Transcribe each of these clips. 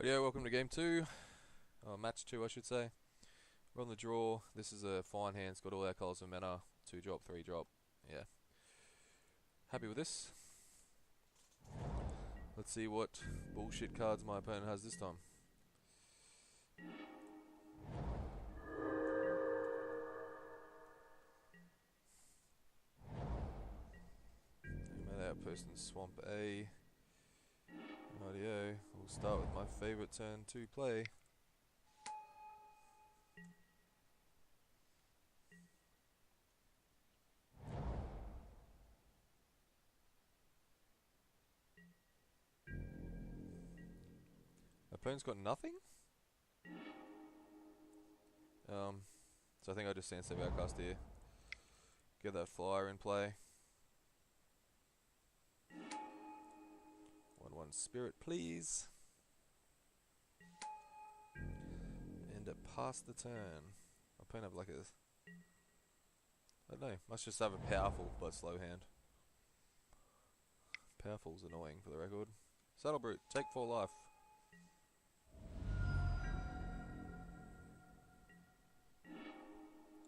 Radio, welcome to game 2, match 2 I should say. We're on the draw. This is a fine hand, it's got all our colours of mana, 2 drop, 3 drop, yeah. Happy with this. Let's see what bullshit cards my opponent has this time. We made our person swamp A. Rightio, we'll start with my favourite turn to play. Opponent's got nothing? So I think I just Sand Step Outcast here. Get that flyer in play. 1/1 spirit, please. And it passed the turn. My opponent have like a... I don't know, must just have a powerful but slow hand. Powerful's annoying for the record. Saddle Brute, take 4 life.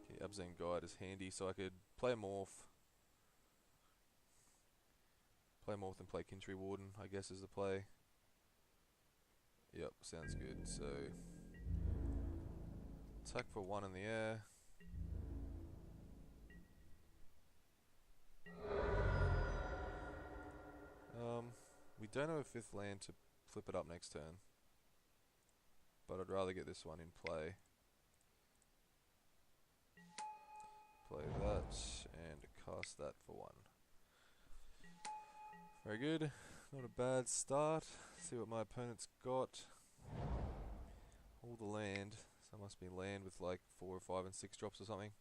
Okay, Abzan Guide is handy, so I could play a Morph. Play Morph and play Kintry Warden, I guess is the play. Yep, sounds good. So, attack for 1 in the air. We don't have a 5th land to flip it up next turn, but I'd rather get this one in play. Play that and cast that for 1. Very good, not a bad start. See what my opponent's got. All the land, so it must be land with like 4 or 5 and 6 drops or something.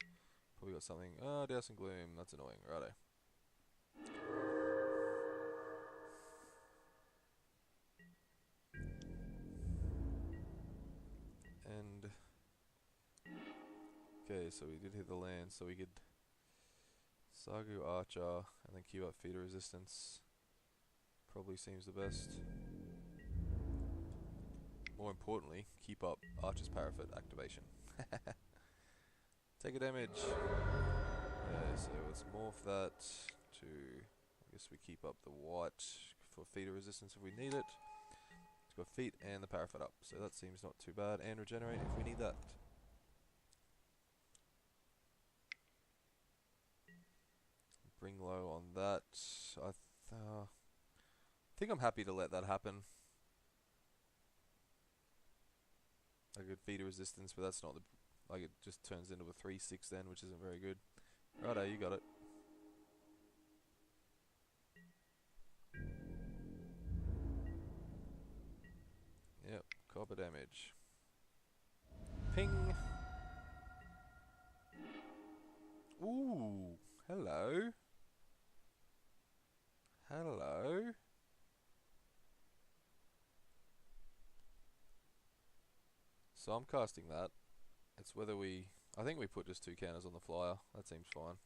Probably got something. Douse and Gloom, that's annoying, righto. And okay, so we did hit the land, so we could Sagu Archer and then queue up Feeder Resistance. Probably seems the best. More importantly, keep up Archer's Parapet activation. Take a damage. Okay, so let's morph that to, I guess we keep up the white for Feeder Resistance if we need it. It's got feet and the Parapet up, so that seems not too bad. And regenerate if we need that. Bring low on that. I think I'm happy to let that happen. I could Feeder Resistance, but that's not the... Like, it just turns into a 3/6 then, which isn't very good. Righto, you got it. Yep, copper damage. Ping! Ooh, hello. Hello. So I'm casting that. It's whether we... I think we put just 2 counters on the flyer. That seems fine.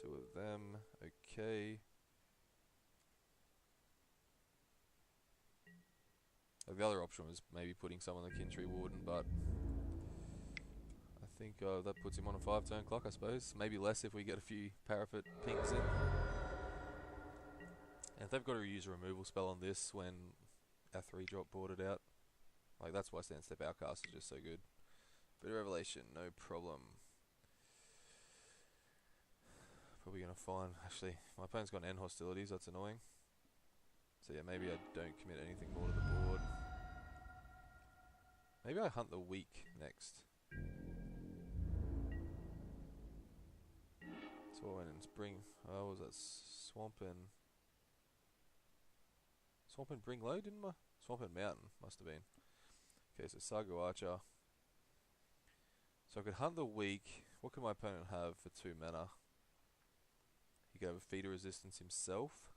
Two of them. Okay. The other option was maybe putting some on the Kintry Warden, but I think that puts him on a 5-turn clock, I suppose. Maybe less if we get a few Parapet pings in. And if they've got to use a removal spell on this when our 3-drop boarded out, like that's why Sand Step Outcast is just so good. Bit of Revelation, no problem. Probably going to find... Actually, my opponent's got end hostilities, that's annoying. So yeah, maybe I don't commit anything more to the board. Maybe I hunt the weak next. So what went in spring? Oh, was that Swamp and Bring Low, didn't I? Swamp and Mountain, must have been. Okay, so Sagu Archer. So I could hunt the weak. What could my opponent have for 2 mana? He could have a Feeder Resistance himself.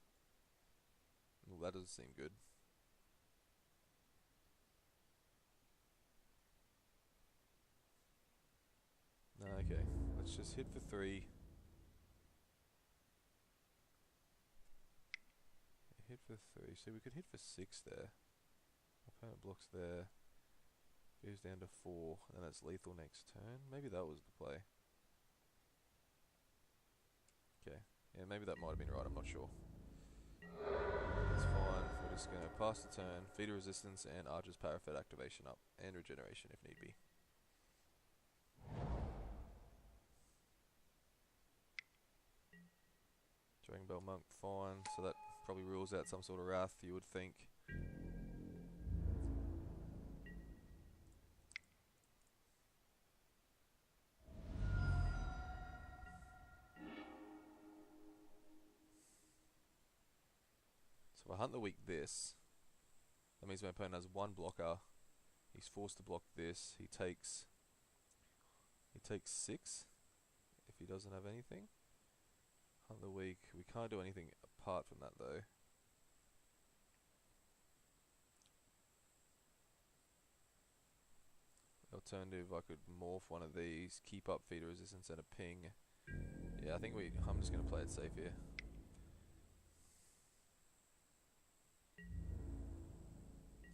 Well, that doesn't seem good. No, okay. Let's just hit for 3. for 3. See, we could hit for 6 there. Opponent blocks there. Goes down to 4, and that's lethal next turn. Maybe that was the play. Okay. Yeah, maybe that might have been right, I'm not sure. That's fine. We're just going to pass the turn, feeder resistance, and Archer's Parapet activation up, and regeneration if need be. Dragon Bell Monk, fine. So that probably rules out some sort of Wrath, you would think. So if I hunt the weak this, that means my opponent has 1 blocker. He's forced to block this. He takes 6 if he doesn't have anything. Hunt the weak. We can't do anything apart from that though. Alternative, I could morph one of these, keep up feeder resistance and a ping. Yeah, I think I'm just going to play it safe here.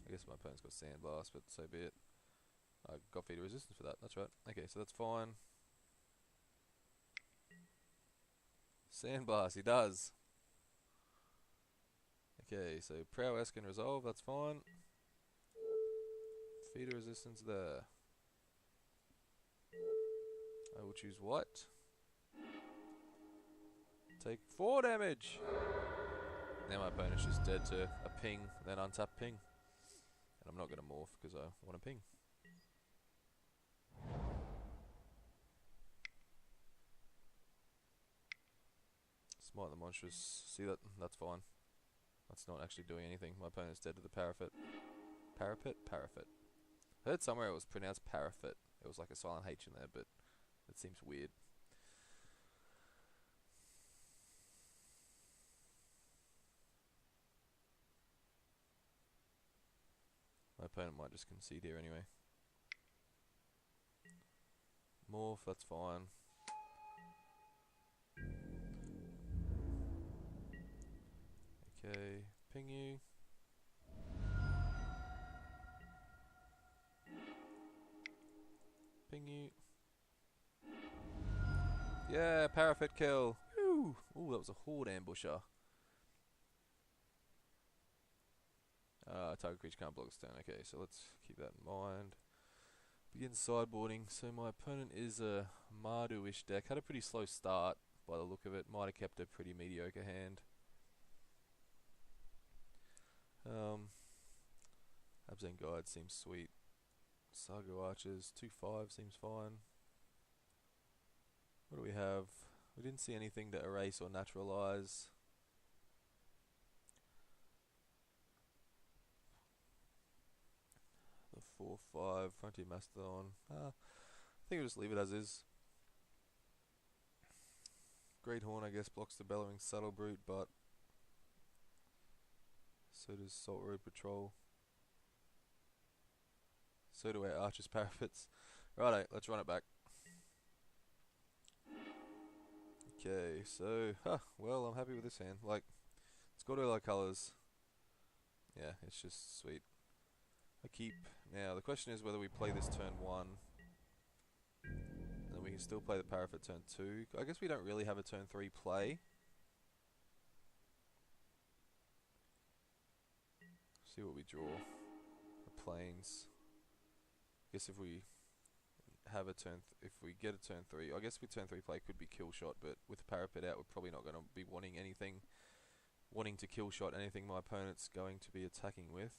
I guess my opponent's got Sandblast, but so be it. I got feeder resistance for that, that's right. Okay, so that's fine. Sandblast, he does. Okay, so Prowess can resolve, that's fine. Feeder resistance there. I will choose white. Take 4 damage. Now my opponent's just dead to a ping, then untap ping. And I'm not going to morph because I want a ping. Smite the Monstrous. See that? That's fine. That's not actually doing anything. My opponent's dead to the Parapet. Parapet? Parapet. I heard somewhere it was pronounced Parapet. It was like a silent H in there, but it seems weird. My opponent might just concede here anyway. Morph, that's fine. Okay, ping you. Ping you. Yeah, Parapet kill. Ooh, that was a Horde ambusher. Target creature can't block this turn. Okay, so let's keep that in mind. Begin sideboarding. So my opponent is a Mardu-ish deck. Had a pretty slow start by the look of it. Might have kept a pretty mediocre hand. Abzan Guide seems sweet. Saga Archers, 2/5 seems fine. What do we have? We didn't see anything to erase or naturalize. The 4/5 Frontier Mastodon. I think we'll just leave it as is. Great Horn, I guess, blocks the Bellowing Subtle Brute, but so does Salt Road Patrol. So do our Archer's Parapets. Righto, let's run it back. Okay, so, well, I'm happy with this hand. Like, it's got all our colours. Yeah, it's just sweet. I keep. Now, the question is whether we play this turn 1. And we can still play the Parapet turn 2. I guess we don't really have a turn 3 play. See what we draw. The Plains. I guess if we have a turn, if we get a turn 3, I guess with turn 3 play could be kill shot, but with the Parapet out, we're probably not going to be wanting to kill shot anything my opponent's going to be attacking with.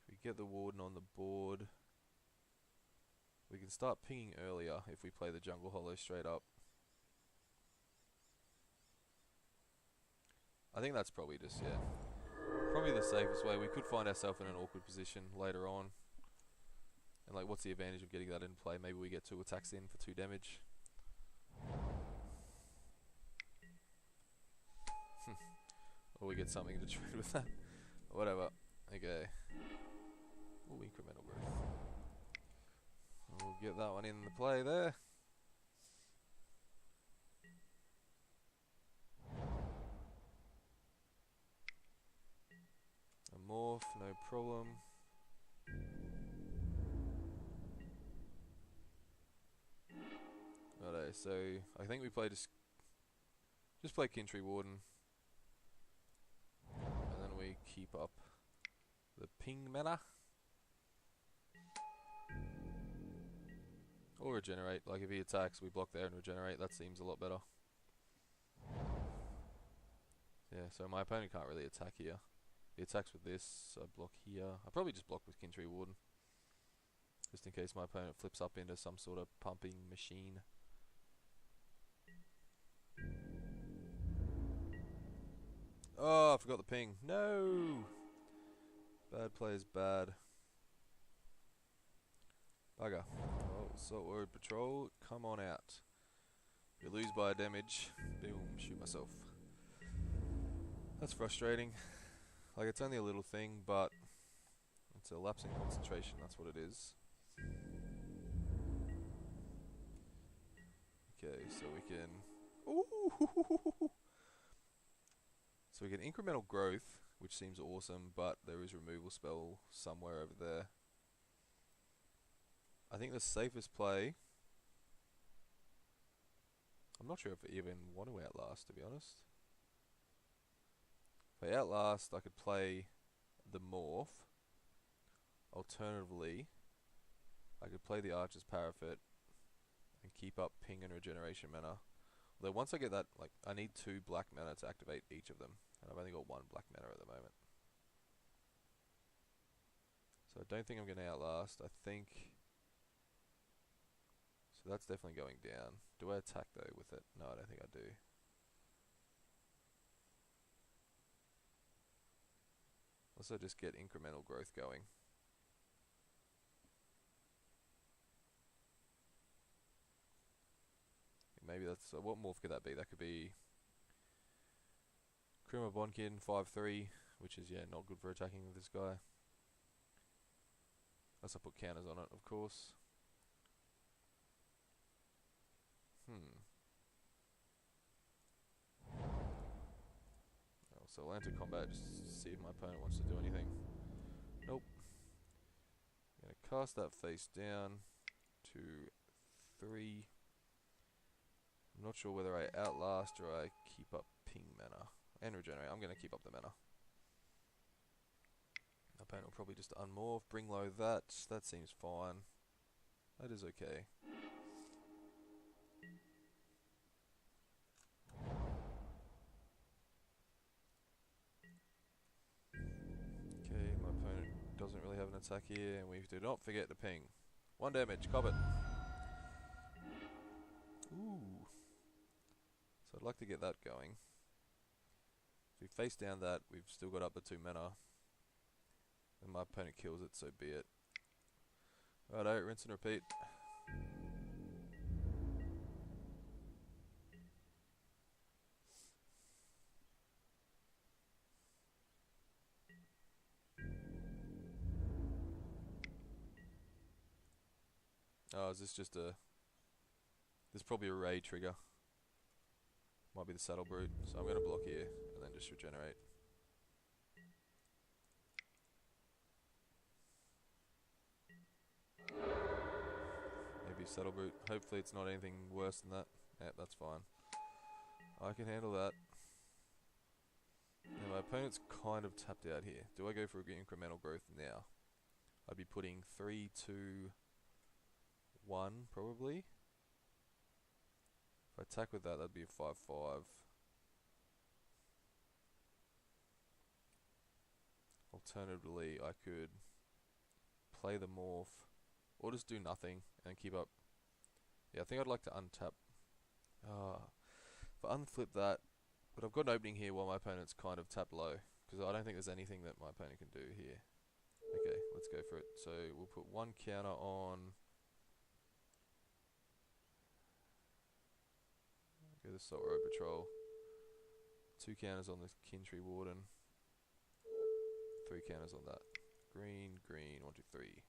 If we get the Warden on the board, we can start pinging earlier if we play the Jungle Hollow straight up. I think that's probably just, yeah, probably the safest way. We could find ourselves in an awkward position later on. And like, what's the advantage of getting that in play? Maybe we get 2 attacks in for 2 damage. Or we get something to trade with that. Whatever. Okay. Ooh, incremental growth. We'll get that one in the play there. off, no problem. Righto, so I think we play just play Kintry Warden. And then we keep up the ping mana. Or regenerate, like if he attacks, we block there and regenerate. That seems a lot better. Yeah, so my opponent can't really attack here. He attacks with this, I block here. I probably just block with Kintry Warden. Just in case my opponent flips up into some sort of pumping machine. Oh, I forgot the ping. No! Bad play is bad. Bugger. Oh, Saltwater Patrol, come on out. If you lose by damage, boom, shoot myself. That's frustrating. Like, it's only a little thing, but it's a lapse in concentration, that's what it is. Okay, so we can... Ooh! So we get incremental growth, which seems awesome, but there is removal spell somewhere over there. I think the safest play... I'm not sure if I even want to Outlast, to be honest. If I Outlast, I could play the Morph. Alternatively, I could play the Archer's Parapet and keep up ping and regeneration mana. Although once I get that, like, I need 2 black mana to activate each of them. And I've only got 1 black mana at the moment. So I don't think I'm going to Outlast. I think... So that's definitely going down. Do I attack though with it? No, I don't think I do. Also just get incremental growth going. Maybe that's... what morph could that be? That could be... Krima Bonkin 5-3, which is, yeah, not good for attacking with this guy. Unless I put counters on it, of course. Oh, so I'll enter combat just to see if my opponent wants to do anything. Nope. I'm going to cast that face down to 3. I'm not sure whether I Outlast or I keep up ping mana. And regenerate. I'm going to keep up the mana. My opponent will probably just unmorph, bring low that. That seems fine. That is okay. Okay, my opponent doesn't really have an attack here, and we do not forget to ping. 1 damage, cop it. Ooh. So I'd like to get that going. If we face down that, we've still got up the 2 mana. And my opponent kills it, so be it. Righto, rinse and repeat. Oh, is this just a... This is probably a raid trigger. Might be the Saddle Brute. So I'm going to block here, and then just regenerate. Maybe Saddle Brute. Hopefully it's not anything worse than that. Yeah, that's fine. I can handle that. Now my opponent's kind of tapped out here. Do I go for incremental growth now? I'd be putting 3, 2, 1 probably. If I attack with that, that'd be a 5-5. Alternatively, I could play the morph, or just do nothing and keep up. Yeah, I think I'd like to untap. If I unflip that, but I've got an opening here while my opponent's kind of tapped low, because I don't think there's anything that my opponent can do here. Okay, let's go for it. So we'll put 1 counter on. Go the Salt Road Patrol. 2 counters on the Kintry Warden. 3 counters on that. Green, green, 1, 2, 3.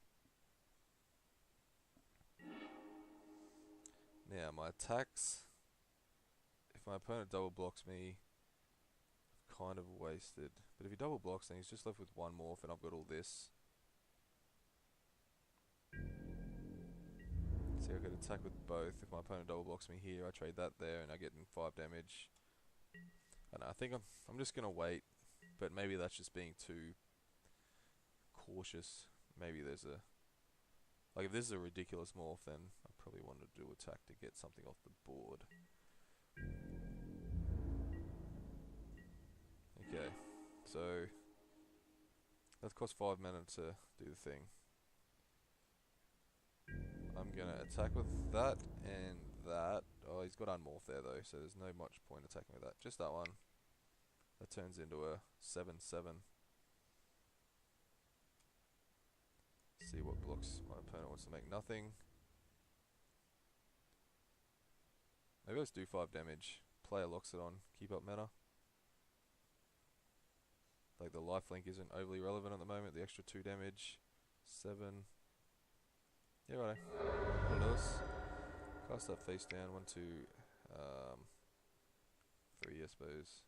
Now my attacks. If my opponent double blocks me, I've kind of wasted. But if he double blocks, then he's just left with one morph, and I've got all this. See, I could attack with both. If my opponent double blocks me here, I trade that there, and I get in 5 damage. And I think I'm just gonna wait, but maybe that's just being too cautious. Maybe there's a if this is a ridiculous morph, then I probably want to do attack to get something off the board. Okay, so that costs 5 mana to do the thing. I'm gonna attack with that and that. Oh, he's got unmorph there though, so there's no much point attacking with that. Just that one. That turns into a 7/7. See what blocks my opponent wants to make. Nothing. Maybe let's do 5 damage. Player locks it on. Keep up mana. Like the lifelink isn't overly relevant at the moment. The extra 2 damage. 7. Yeah, righto. What else? Cast that face down. 1, 2, 3, I suppose.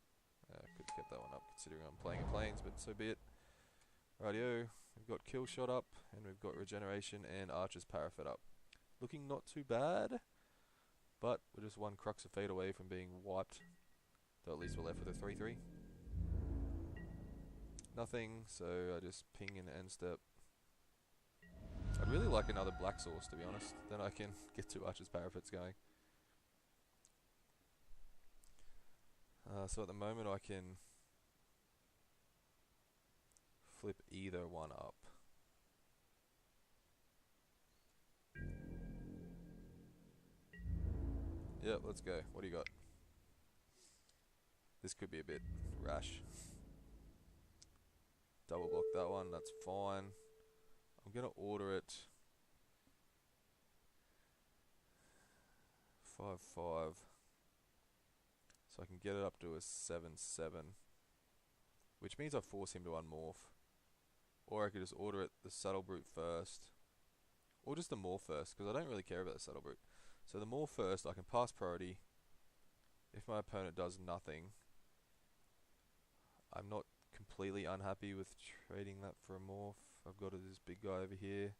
Could have kept that one up considering I'm playing in planes, but so be it. Rightio. We've got kill shot up, and we've got regeneration and Archer's Parapet up. Looking not too bad, but we're just one Crux of Fate away from being wiped. Though at least we're left with a 3/3. Nothing, so I just ping in end step. I'd really like another black source, to be honest. Then I can get 2 Archer's Parapets going. So at the moment I can flip either one up. Yep, let's go. What do you got? This could be a bit rash. Double block that one, that's fine. I'm gonna order it 5/5. So I can get it up to a 7/7. Which means I force him to unmorph. Or I could just order it the Subtle Brute first. Or just the Morph first, because I don't really care about the Subtle Brute. So the Morph first, I can pass priority. If my opponent does nothing, I'm not completely unhappy with trading that for a Morph. I've got this big guy over here.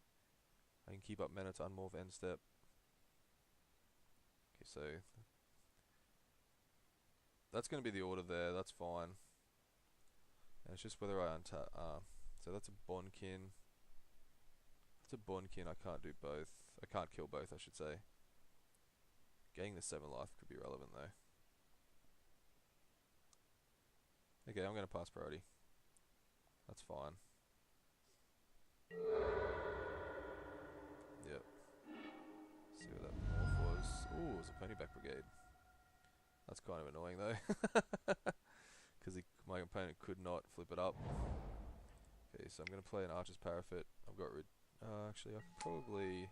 I can keep up mana to unmorph end step. Okay, so that's going to be the order there, that's fine. And it's just whether I untap. So that's a Bonkin. That's a Bonkin, I can't do both. I can't kill both, I should say. Getting the 7 life could be relevant though. Okay, I'm going to pass priority. That's fine. Yep. See what that morph was. Ooh, it was a Ponyback Brigade. That's kind of annoying though. Because my opponent could not flip it up. Okay, so I'm going to play an Archer's Parapet. I've got actually, I could probably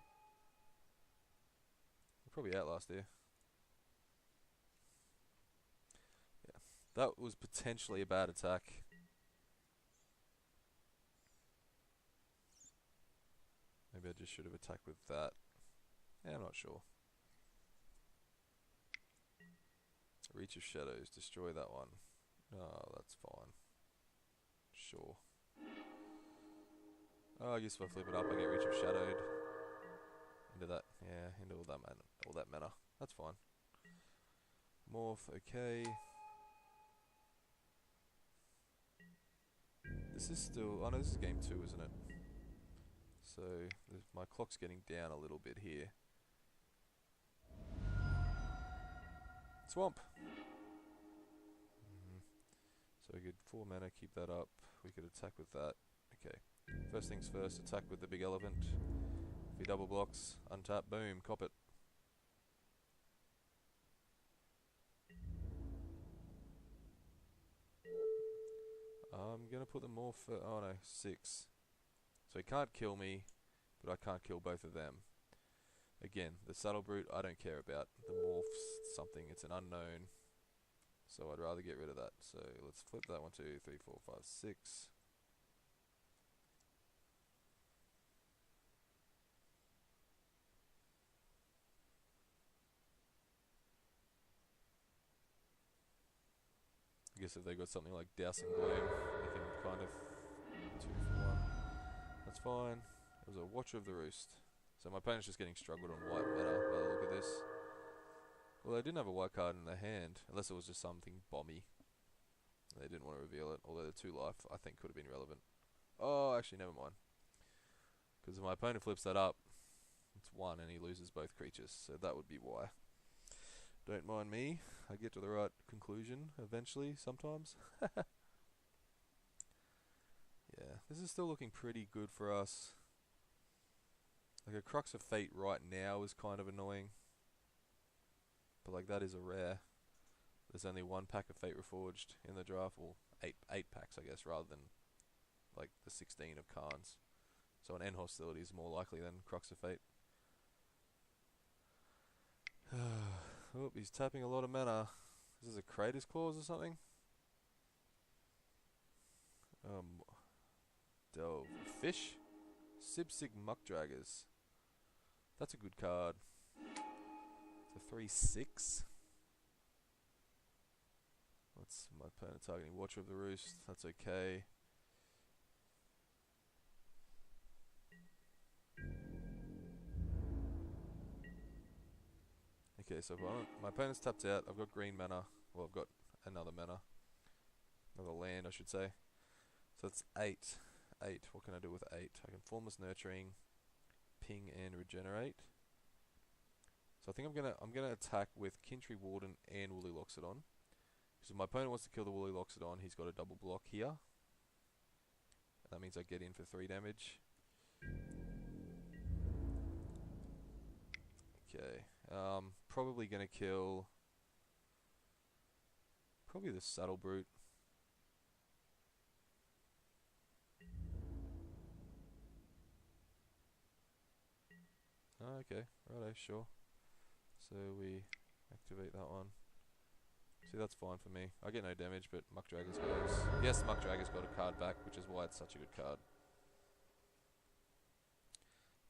outlast here. Yeah, that was potentially a bad attack. Maybe I just should have attacked with that. Yeah, I'm not sure. Reach of Shadows, destroy that one. Oh, that's fine. Sure. Oh, I guess if I flip it up, I get Reach of Shadowed. Into that, yeah, into all that mana. That's fine. Morph, okay. This is still, oh no, this is game 2, isn't it? So, my clock's getting down a little bit here. Swamp! So we could 4 mana, keep that up. We could attack with that. Okay. First things first, attack with the big elephant. If he double blocks, untap, boom, cop it. I'm gonna put them more for, oh no, 6. So he can't kill me, but I can't kill both of them. Again, the Subtle Brute I don't care about. The morph's something, it's an unknown. So I'd rather get rid of that. So let's flip that 1, 2, 3, 4, 5, 6. guess if they got something like Dousing Gloom, they can kind of 2 for 1. That's fine. It was a Watcher of the Roost. So my opponent's just getting struggled on white meta by the look of this. Well, they didn't have a white card in their hand, unless it was just something bomby. They didn't want to reveal it, although the 2 life I think could have been relevant. Oh, actually, never mind. Because if my opponent flips that up, it's 1 and he loses both creatures, so that would be why. Don't mind me, I get to the right conclusion eventually, sometimes. Yeah, this is still looking pretty good for us. Like a Crux of Fate right now is kind of annoying. But like that is a rare. There's only 1 pack of Fate Reforged in the draft, well 8 packs I guess, rather than like the 16 of Khans. So an End Hostility is more likely than Crux of Fate. Oh, he's tapping a lot of mana. This is a Kratos Clause or something? Delve. Fish? Sibsig Muckdraggers. That's a good card. It's a 3/6. What's my opponent targeting? Watcher of the Roost. That's okay. Okay, so my opponent's tapped out. I've got green mana. Well, I've got another mana. Another land, I should say. So it's 8. 8. What can I do with 8? I can Formless Nurturing, ping and regenerate. So I think I'm gonna attack with Kintry Warden and Woolly Loxodon. Because if my opponent wants to kill the Woolly Loxodon, he's got a double block here. And that means I get in for 3 damage. Okay. Probably gonna kill the Saddle Brute. Oh, okay, righto, sure. So we activate that one. See, that's fine for me. I get no damage, but Muckdragger's goes. Yes, Muckdragger's got a card back, which is why it's such a good card.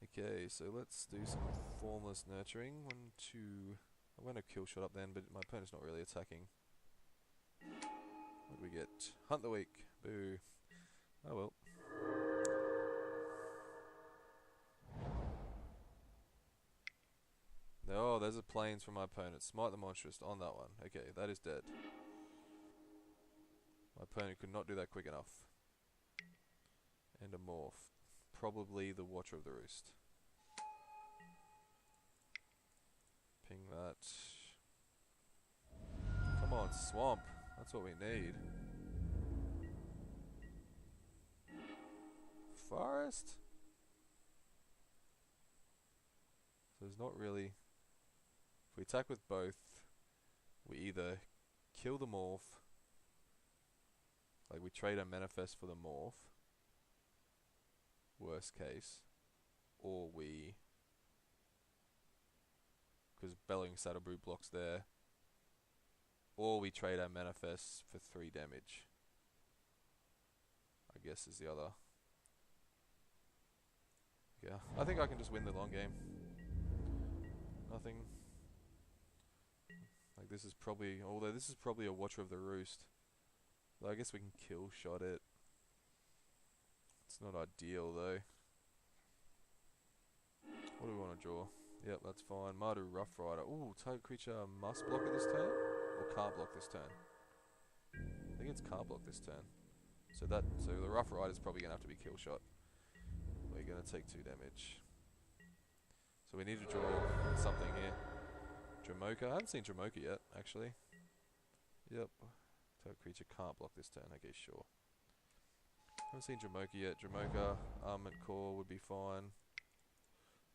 Okay, so let's do some Formless Nurturing. 1, 2. I went a kill shot up then, but my opponent's not really attacking. What do we get? Hunt the Weak. Boo. Oh well. Oh, there's a Plains from my opponent. Smite the Monstrous on that one. Okay, that is dead. My opponent could not do that quick enough. And a Morph. Probably the Watcher of the Roost. Ping that. Come on, Swamp. That's what we need. Forest? So there's not really... If we attack with both, we either kill the Morph, like we trade our Manifest for the Morph, worst case, or we... Because Bellowing Saddle Brute blocks there, or we trade our Manifest for 3 damage. I guess is the other. Yeah, I think I can just win the long game. Nothing. Like this is probably, although this is probably a Watcher of the Roost. Though I guess we can kill shot it. It's not ideal though. What do we want to draw? Yep, that's fine. Mardu Rough Rider. Ooh, target creature must block at this turn? Or can't block this turn? I think it's can't block this turn. So the Rough Rider is probably going to have to be kill shot. We're going to take 2 damage. So we need to draw something here. Dramoka. I haven't seen Dramoka yet, actually. Yep. Target creature can't block this turn. Okay, sure. Haven't seen Dramoka yet. Dramoka, Armament Core would be fine.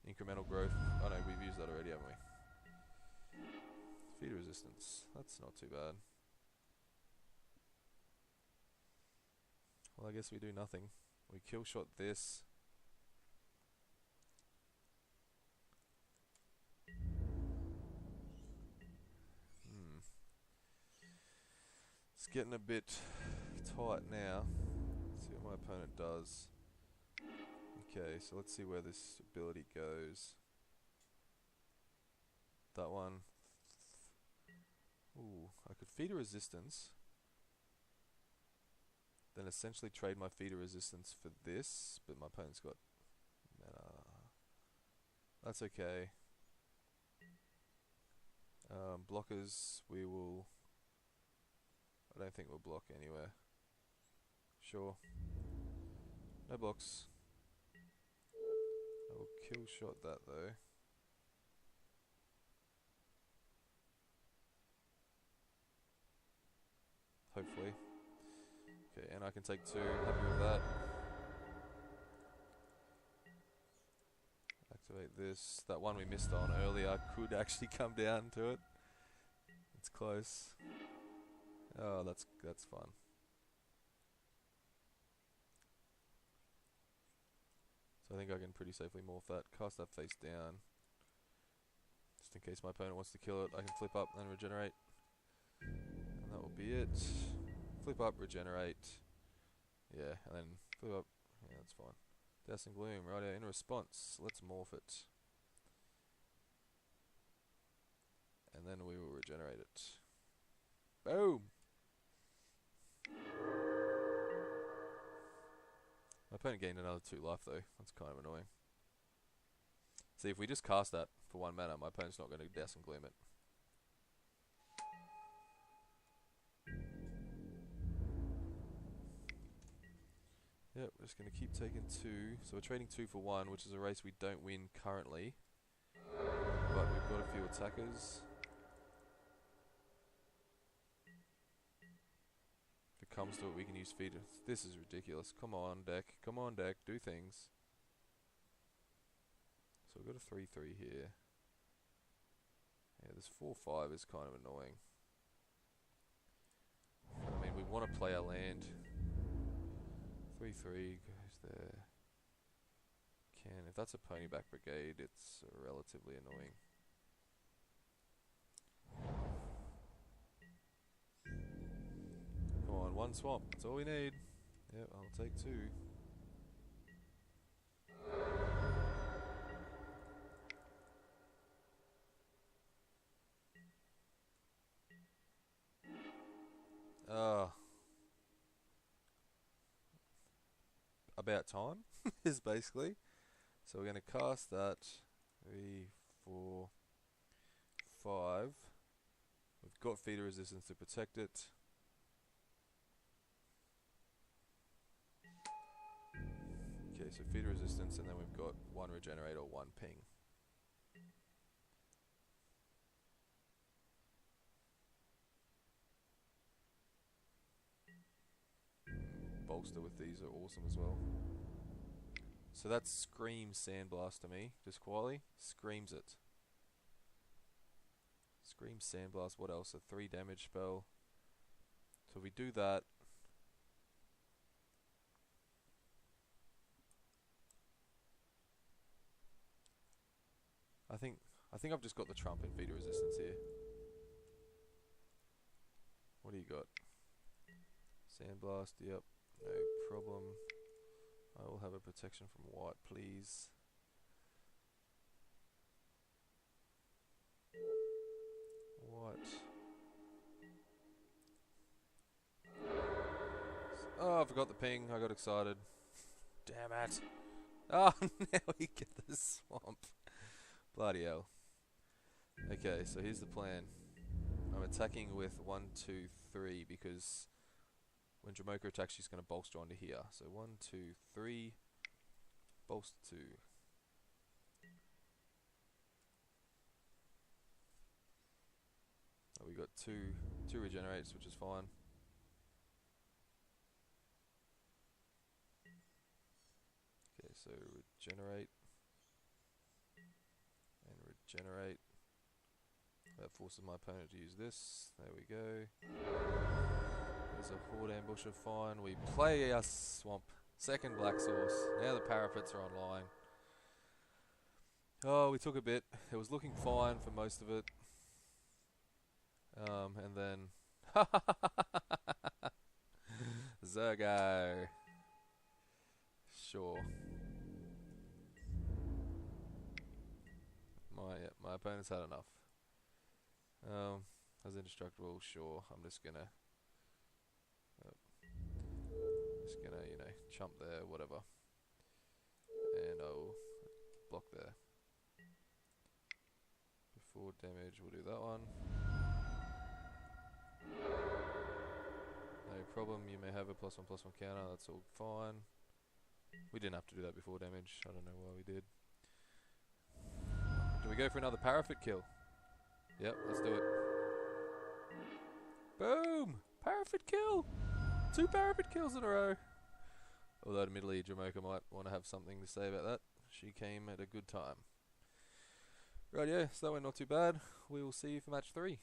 Incremental Growth. Oh no, we've used that already, haven't we? Feed Resistance. That's not too bad. Well, I guess we do nothing. We kill shot this. It's getting a bit tight now. Let's see what my opponent does. Okay, so let's see where this ability goes. That one. Ooh, I could feed a resistance. then essentially trade my feeder resistance for this, but my opponent's got mana. That's okay. Blockers, we will... I don't think we'll block anywhere. Sure. No blocks. I will kill shot that though. Hopefully. Okay, and I can take 2. Happy with that. Activate this. That one we missed on earlier could actually come down to it. It's close. Oh, that's fun. So I think I can pretty safely morph that. Cast that face down. Just in case my opponent wants to kill it, I can flip up and then regenerate. And that will be it. Flip up, regenerate. Yeah, and then flip up. Yeah, that's fine. Dazzling Gloom, right in response. Let's morph it. And then we will regenerate it. Boom! My opponent gained another 2 life though. That's kind of annoying. See, if we just cast that for 1 mana, my opponent's not going to Dazzling Gloom it. Yep, we're just going to keep taking 2. So we're trading 2 for 1, which is a race we don't win currently. But we've got a few attackers. If it comes to it, we can use feeder. This is ridiculous. Come on, deck. Come on, deck. Do things. So we've got a 3-3 here. Yeah, this 4-5 is kind of annoying. I mean, we want to play our land. 3-3 goes there. If that's a ponyback brigade, it's relatively annoying. Come on, 1 swamp. That's all we need. Yep, I'll take 2. About time is basically. So we're going to cast that. 3, 4, 5. We've got feeder resistance to protect it. Okay, so feeder resistance, and then we've got 1 regenerate or 1 ping. Bolster with these are awesome as well. So that screams Sandblast to me, just quietly. Screams it. Screams Sandblast. What else? A 3 damage spell. So if we do that, I think I've just got the trump in feeder resistance here. What do you got? Sandblast, yep, no problem. I will have a protection from white, please. White. Oh, I forgot the ping. I got excited. Damn it. Oh, now we get the swamp. Bloody hell. Okay, so here's the plan. I'm attacking with 1, 2, 3 because when Jamoka attacks, she's going to bolster onto here. So 1, 2, 3, bolster 2. Oh, we got two regenerates, which is fine. Okay, so regenerate and regenerate. That forces my opponent to use this. There we go. There's a horde ambusher, fine. We play our swamp. Second black source. Now the parapets are online. Oh, we took a bit. It was looking fine for most of it. And then... Zergo. Sure. My opponent's had enough. As indestructible, sure. I'm just gonna... Just gonna, you know, chump there, whatever. And I'll block there. Before damage, we'll do that one. No problem, you may have a +1/+1 counter, that's all fine. We didn't have to do that before damage, I don't know why we did. Do we go for another parapet kill? Yep, let's do it. Boom! Parapet kill! 2 parapet kills in a row. Although admittedly Jamocha might want to have something to say about that. She came at a good time. Right, yeah, so that went not too bad. We will see you for match 3.